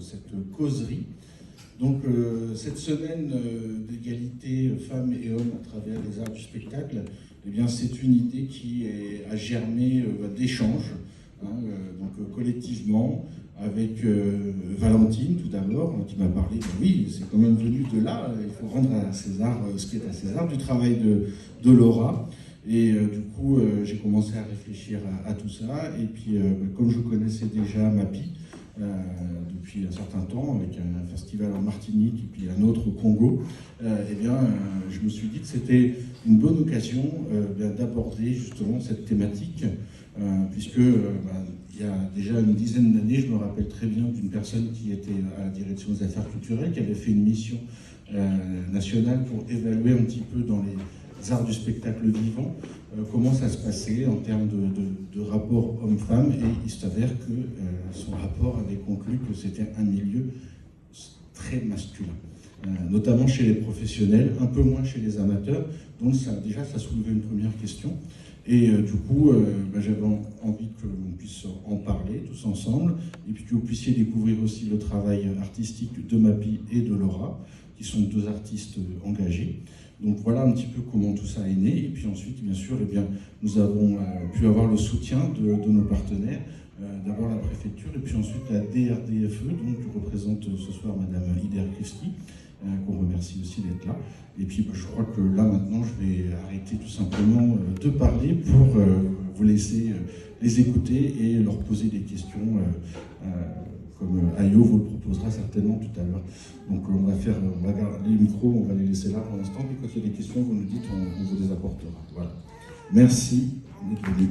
cette causerie. Donc cette semaine d'égalité femmes et hommes à travers les arts du spectacle, eh bien c'est une idée qui a germé d'échanges, donc collectivement, avec Valentine tout d'abord, qui m'a parlé, oui, c'est quand même venu de là, il faut rendre à César ce qui est à César, du travail de Laura. Et du coup, j'ai commencé à réfléchir à tout ça. Et puis, comme je connaissais déjà Mappy depuis un certain temps, avec un festival en Martinique et puis un autre au Congo, eh bien, je me suis dit que c'était une bonne occasion d'aborder justement cette thématique, puisque il y a déjà une dizaine d'années, je me rappelle très bien d'une personne qui était à la direction des affaires culturelles, qui avait fait une mission nationale pour évaluer un petit peu dans les arts du spectacle vivant, comment ça se passait en termes de rapport homme-femme, et il s'avère que son rapport avait conclu que c'était un milieu très masculin, notamment chez les professionnels, un peu moins chez les amateurs, donc ça soulevait une première question. Et du coup, j'avais envie que l'on puisse en parler tous ensemble, et puis que vous puissiez découvrir aussi le travail artistique de Mappy et de Laura, qui sont deux artistes engagés. Donc voilà un petit peu comment tout ça est né. Et puis ensuite, bien sûr, nous avons pu avoir le soutien de nos partenaires. D'abord la préfecture et puis ensuite la DRDFE, donc que représente ce soir Madame Ider Krivski, qu'on remercie aussi d'être là. Et puis je crois que là maintenant, je vais arrêter tout simplement de parler pour vous laisser les écouter et leur poser des questions comme Ayo vous le proposera certainement tout à l'heure. Donc on va garder les micros, on va les laisser là pour l'instant, et quand il y a des questions, vous nous dites, on vous les apportera. Voilà. Merci d'être venus.